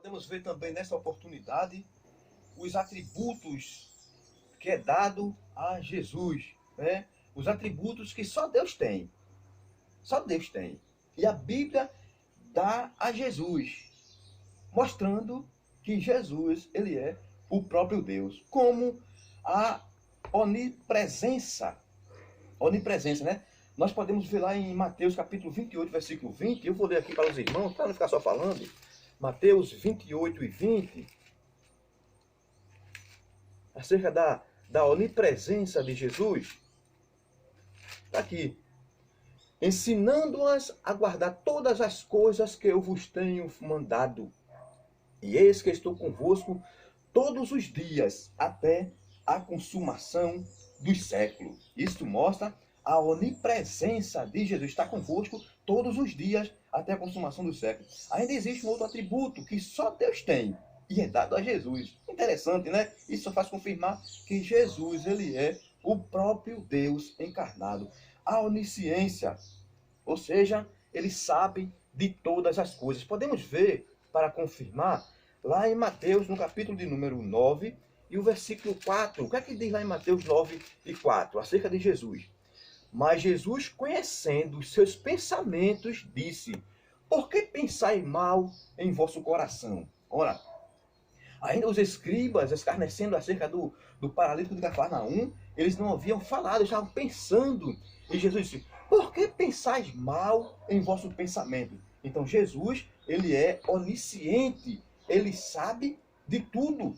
Podemos ver também nessa oportunidade os atributos que é dado a Jesus, né? Os atributos que só Deus tem. Só Deus tem. E a Bíblia dá a Jesus, mostrando que Jesus, ele é o próprio Deus, como a onipresença. Onipresença, né? Nós podemos ver lá em Mateus capítulo 28, versículo 20. Eu vou ler aqui para os irmãos, para não ficar só falando. Mateus 28 e 20. Acerca da onipresença de Jesus. Está aqui. Ensinando-as a guardar todas as coisas que eu vos tenho mandado. E eis que estou convosco todos os dias, até a consumação dos séculos. Isso mostra a onipresença de Jesus. Está convosco todos os dias, até a consumação dos séculos. Ainda existe um outro atributo que só Deus tem, e é dado a Jesus. Interessante, né? Isso só faz confirmar que Jesus, ele é o próprio Deus encarnado. A onisciência, ou seja, ele sabe de todas as coisas. Podemos ver, para confirmar, lá em Mateus, no capítulo de número 9, e o versículo 4. O que é que diz lá em Mateus 9 e 4, acerca de Jesus? Mas Jesus, conhecendo os seus pensamentos, disse: por que pensai mal em vosso coração? Ora, ainda os escribas, escarnecendo acerca do paralítico de Cafarnaum, eles não haviam falado, estavam pensando. E Jesus disse: por que pensais mal em vosso pensamento? Então Jesus, ele é onisciente, ele sabe de tudo.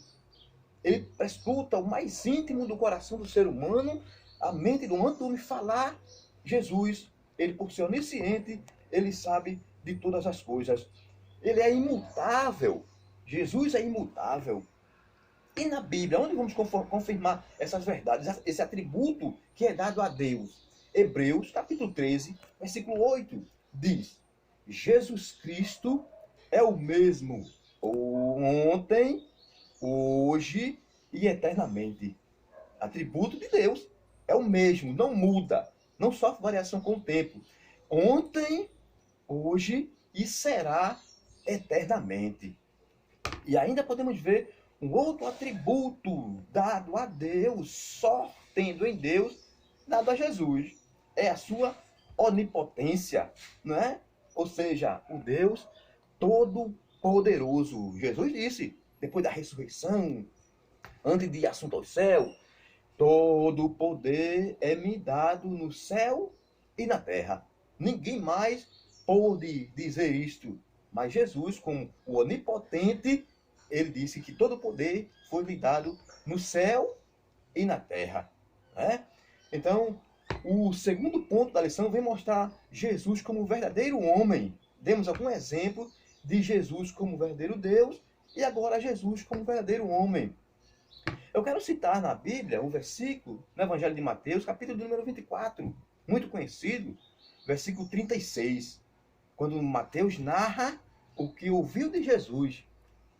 Ele prescruta o mais íntimo do coração do ser humano, a mente do antes de falar. Jesus, ele por ser onisciente, ele sabe de todas as coisas. Ele é imutável. Jesus é imutável. E na Bíblia, onde vamos confirmar essas verdades, esse atributo que é dado a Deus? Hebreus, capítulo 13, versículo 8, diz: Jesus Cristo é o mesmo ontem, hoje e eternamente. Atributo de Deus. É o mesmo, não muda, não sofre variação com o tempo. Ontem, hoje e será eternamente. E ainda podemos ver um outro atributo dado a Deus, só tendo em Deus, dado a Jesus. É a sua onipotência, não é? Ou seja, o Deus todo-poderoso. Jesus disse, depois da ressurreição, antes de ir assunto ao céu: todo o poder é me dado no céu e na terra. Ninguém mais pôde dizer isto, mas Jesus, como o onipotente, ele disse que todo o poder foi lhe dado no céu e na terra. Né? Então, o segundo ponto da lição vem mostrar Jesus como verdadeiro homem. Demos algum exemplo de Jesus como verdadeiro Deus e agora Jesus como verdadeiro homem. Eu quero citar na Bíblia um versículo, no Evangelho de Mateus, capítulo número 24, muito conhecido, versículo 36, quando Mateus narra o que ouviu de Jesus.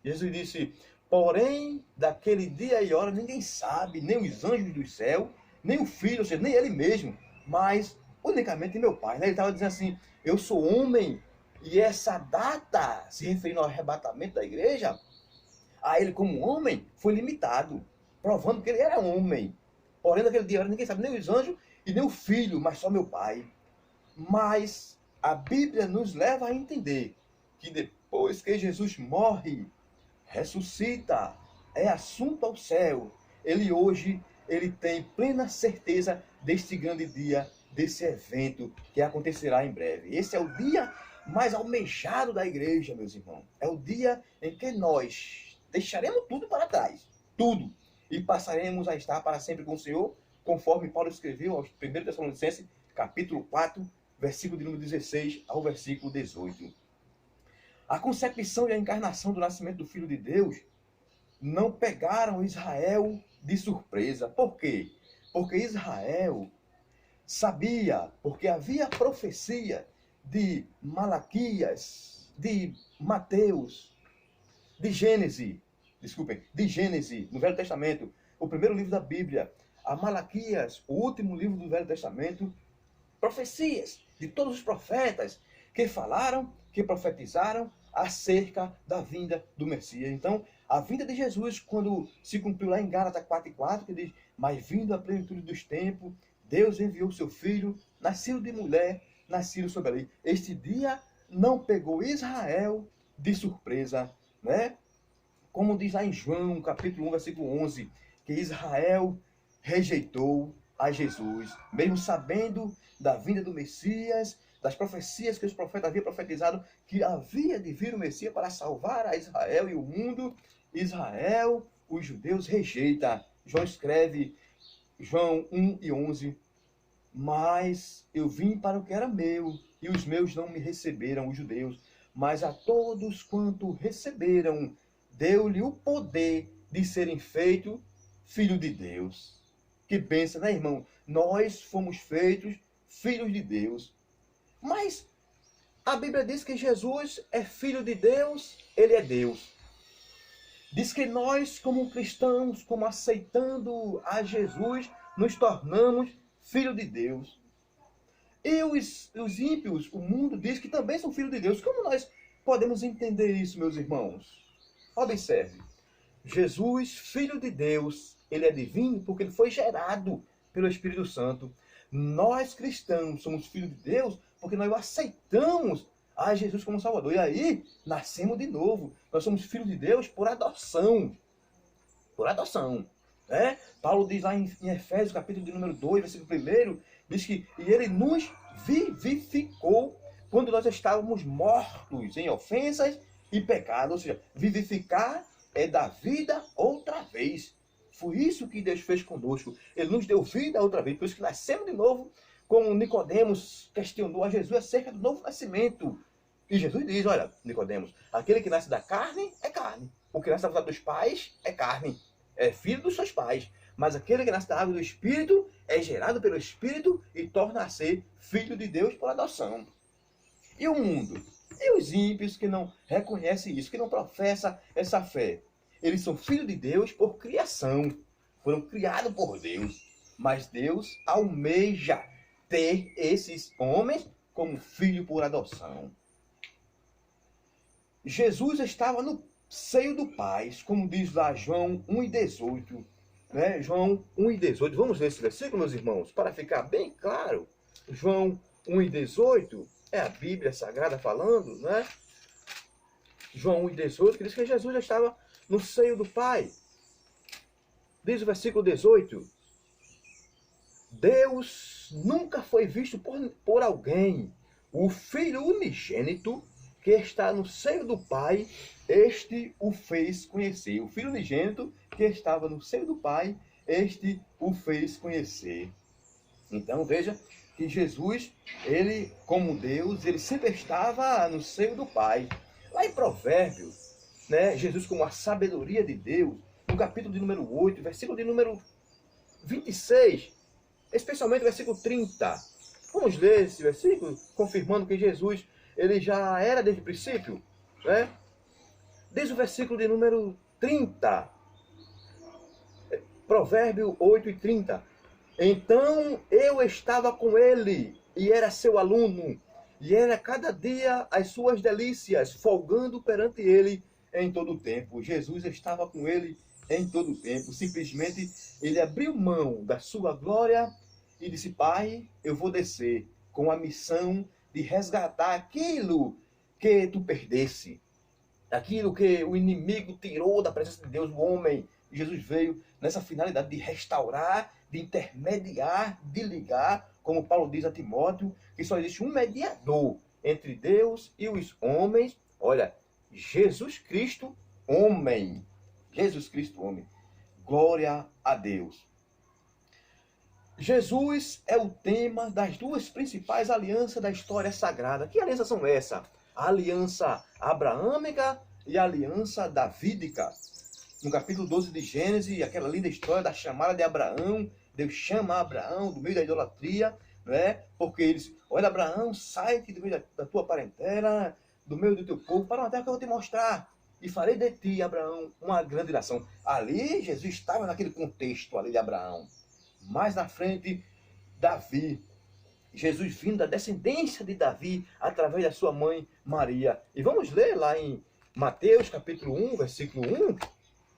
Jesus disse: porém, daquele dia e hora ninguém sabe, nem os anjos do céu, nem o Filho, ou seja, nem ele mesmo, mas unicamente meu Pai. Ele estava dizendo assim: eu sou homem, e essa data, se referindo ao arrebatamento da igreja, a ele como homem, foi limitado, provando que ele era homem. Porém, naquele dia ninguém sabe, nem os anjos e nem o Filho, mas só meu Pai. Mas a Bíblia nos leva a entender que depois que Jesus morre, ressuscita, é assunto ao céu, ele tem plena certeza deste grande dia, desse evento que acontecerá em breve. Esse é o dia mais almejado da igreja, meus irmãos. É o dia em que nós deixaremos tudo para trás, tudo, e passaremos a estar para sempre com o Senhor, conforme Paulo escreveu aos 1 Tessalonicenses, capítulo 4, versículo de número 16 ao versículo 18. A concepção e a encarnação do nascimento do Filho de Deus não pegaram Israel de surpresa. Por quê? Porque Israel sabia, porque havia profecia de Malaquias, de Mateus, de Gênesis, no Velho Testamento, o primeiro livro da Bíblia, a Malaquias, o último livro do Velho Testamento, profecias de todos os profetas que falaram, que profetizaram acerca da vinda do Messias. Então, a vinda de Jesus, quando se cumpriu lá em Gálatas 4:4, que diz: mas vindo a plenitude dos tempos, Deus enviou seu Filho, nascido de mulher, nascido sob a lei. Este dia não pegou Israel de surpresa, né? Como diz lá em João, capítulo 1, versículo 11, que Israel rejeitou a Jesus, mesmo sabendo da vinda do Messias, das profecias que os profetas haviam profetizado, que havia de vir o Messias para salvar a Israel e o mundo. Israel, os judeus rejeita. João escreve, João 1:11, mas eu vim para o que era meu, e os meus não me receberam, os judeus. Mas a todos quanto receberam, deu-lhe o poder de serem feitos filhos de Deus. Que pensa, né, irmão? Nós fomos feitos filhos de Deus. Mas a Bíblia diz que Jesus é filho de Deus, ele é Deus. Diz que nós, como cristãos, como aceitando a Jesus, nos tornamos filhos de Deus. E os ímpios, o mundo, diz que também são filhos de Deus. Como nós podemos entender isso, meus irmãos? Observe. Jesus, filho de Deus, ele é divino porque ele foi gerado pelo Espírito Santo. Nós, cristãos, somos filhos de Deus porque nós aceitamos a Jesus como Salvador. E aí, nascemos de novo. Nós somos filhos de Deus por adoção. Por adoção. Né? Paulo diz lá em Efésios, capítulo de número 2, versículo 1, diz que e ele nos vivificou quando nós estávamos mortos em ofensas e pecados. Ou seja, vivificar é dar vida outra vez. Foi isso que Deus fez conosco. Ele nos deu vida outra vez. Por isso que nascemos de novo, como Nicodemos questionou a Jesus acerca do novo nascimento. E Jesus diz, olha, Nicodemos, aquele que nasce da carne é carne. O que nasce da vontade dos pais é carne. É filho dos seus pais. Mas aquele que nasce da água do Espírito é gerado pelo Espírito e torna a ser filho de Deus por adoção. E o mundo? E os ímpios que não reconhecem isso, que não professam essa fé? Eles são filhos de Deus por criação. Foram criados por Deus. Mas Deus almeja ter esses homens como filho por adoção. Jesus estava no seio do Pai, como diz lá João 1:18. Né? João 1:18. Vamos ler esse versículo, meus irmãos, para ficar bem claro. João 1:18 é a Bíblia Sagrada falando, né? João 1:18, que diz que Jesus já estava no seio do Pai. Diz o versículo 18. Deus nunca foi visto por alguém. O Filho unigênito que está no seio do Pai, este o fez conhecer. O Filho unigênito que estava no seio do Pai, este o fez conhecer. Então veja que Jesus, ele como Deus, ele sempre estava no seio do Pai. Lá em Provérbios, né, Jesus como a sabedoria de Deus, no capítulo de número 8, versículo de número 26, especialmente o versículo 30. Vamos ler esse versículo, confirmando que Jesus ele já era desde o princípio, né? Desde o versículo de número 30, Provérbio 8:30. Então eu estava com ele e era seu aluno, e era cada dia as suas delícias, folgando perante ele em todo o tempo. Jesus estava com ele em todo o tempo. Simplesmente ele abriu mão da sua glória e disse: Pai, eu vou descer com a missão de resgatar aquilo que tu perdesse, aquilo que o inimigo tirou da presença de Deus, o homem. Jesus veio nessa finalidade de restaurar, de intermediar, de ligar, como Paulo diz a Timóteo, que só existe um mediador entre Deus e os homens. Olha, Jesus Cristo, homem. Jesus Cristo, homem. Glória a Deus. Jesus é o tema das duas principais alianças da história sagrada. Que alianças são essas? A aliança abraâmica e a aliança davídica. No capítulo 12 de Gênesis, aquela linda história da chamada de Abraão. Deus chama Abraão do meio da idolatria, né? Porque eles, olha, Abraão, sai-te do meio da tua parentela, do meio do teu povo, para uma terra que eu vou te mostrar. E farei de ti, Abraão, uma grande nação. Ali, Jesus estava naquele contexto ali de Abraão. Mais na frente, Davi. Jesus vindo da descendência de Davi através da sua mãe Maria. E vamos ler lá em Mateus capítulo 1, versículo 1,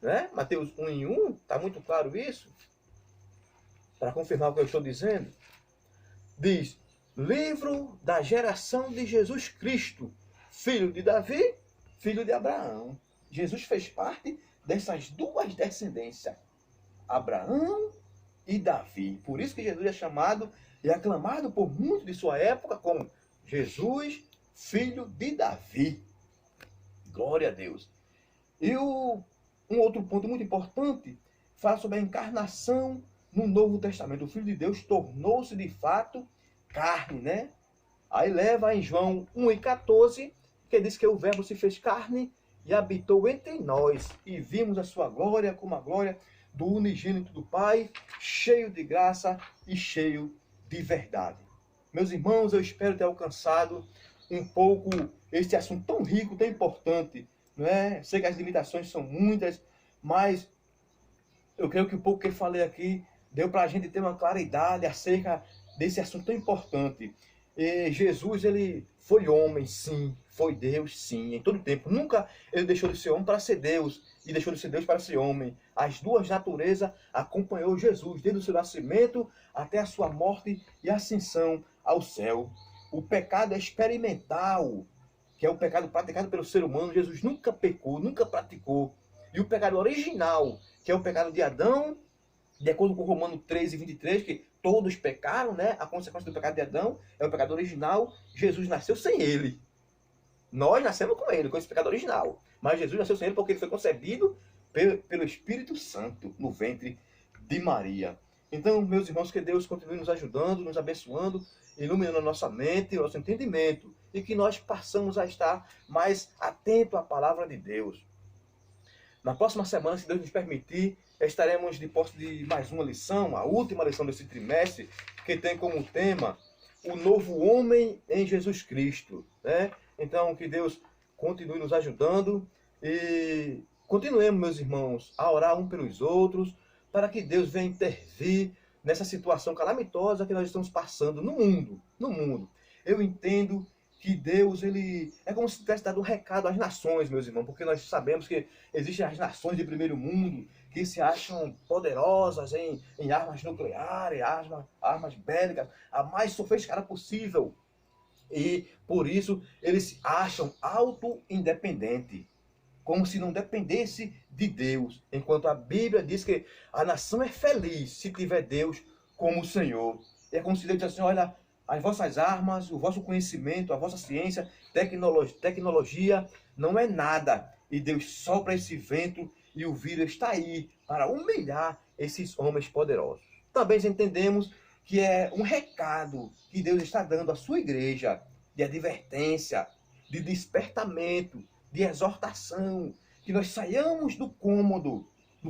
né? Mateus 1 em 1, está muito claro isso, para confirmar o que eu estou dizendo. Diz, livro da geração de Jesus Cristo, filho de Davi, filho de Abraão. Jesus fez parte dessas duas descendências, Abraão e Davi. Por isso que Jesus é chamado e aclamado por muitos de sua época como Jesus, filho de Davi. Glória a Deus. E um outro ponto muito importante fala sobre a encarnação no Novo Testamento. O Filho de Deus tornou-se de fato carne, né? Aí leva em João 1,14, que diz que o Verbo se fez carne e habitou entre nós, e vimos a sua glória como a glória do unigênito do Pai, cheio de graça e cheio de verdade. Meus irmãos, eu espero ter alcançado um pouco este assunto tão rico, tão importante, não é? Sei que as limitações são muitas, mas eu creio que o pouco que eu falei aqui deu para a gente ter uma claridade acerca desse assunto tão importante. E Jesus, ele foi homem, sim, foi Deus, sim, em todo tempo. Nunca ele deixou de ser homem para ser Deus e deixou de ser Deus para ser homem. As duas naturezas acompanhou Jesus, desde o seu nascimento até a sua morte e ascensão ao céu. O pecado experimental, que é o pecado praticado pelo ser humano, Jesus nunca pecou, nunca praticou. E o pecado original, que é o pecado de Adão, de acordo com Romanos 13:23, que todos pecaram, né? A consequência do pecado de Adão é o pecado original. Jesus nasceu sem ele. Nós nascemos com ele, com esse pecado original. Mas Jesus nasceu sem ele porque ele foi concebido pelo Espírito Santo no ventre de Maria. Então, meus irmãos, que Deus continue nos ajudando, nos abençoando, iluminando a nossa mente, o nosso entendimento, e que nós passamos a estar mais atentos à palavra de Deus. Na próxima semana, se Deus nos permitir, estaremos de posse de mais uma lição, a última lição desse trimestre, que tem como tema o novo homem em Jesus Cristo, né? Então, que Deus continue nos ajudando e continuemos, meus irmãos, a orar um pelos outros, para que Deus venha intervir nessa situação calamitosa que nós estamos passando no mundo. No mundo. Eu entendo que Deus, ele é como se tivesse dado um recado às nações, meus irmãos, porque nós sabemos que existem as nações de primeiro mundo que se acham poderosas em armas nucleares, armas bélicas, a mais sofisticada possível. E por isso eles se acham auto-independentes, como se não dependesse de Deus, enquanto a Bíblia diz que a nação é feliz se tiver Deus como o Senhor. E é como se Deus diz assim, olha, as vossas armas, o vosso conhecimento, a vossa ciência, tecnologia não é nada. E Deus sopra esse vento e o vírus está aí para humilhar esses homens poderosos. Também entendemos que é um recado que Deus está dando à sua igreja, de advertência, de despertamento, de exortação, que nós saiamos do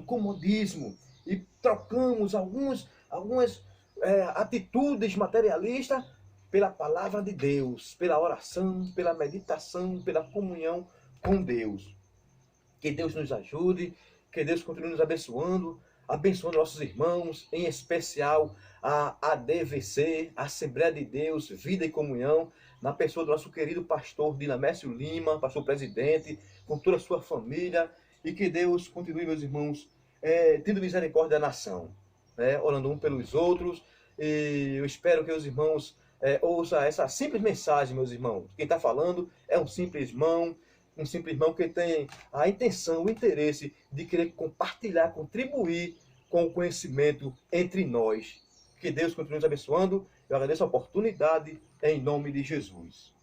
comodismo e trocamos algumas atitudes materialistas pela palavra de Deus, pela oração, pela meditação, pela comunhão com Deus. Que Deus nos ajude, que Deus continue nos abençoando nossos irmãos, em especial a ADVC, Assembleia de Deus, Vida e Comunhão, na pessoa do nosso querido pastor Dinamécio Lima, pastor presidente, com toda a sua família, e que Deus continue, meus irmãos, tendo misericórdia da nação, orando um pelos outros, e eu espero que os irmãos ouçam essa simples mensagem, meus irmãos. Quem está falando é um simples irmão que tem a intenção, o interesse de querer compartilhar, contribuir com o conhecimento entre nós. Que Deus continue nos abençoando. Eu agradeço a oportunidade em nome de Jesus.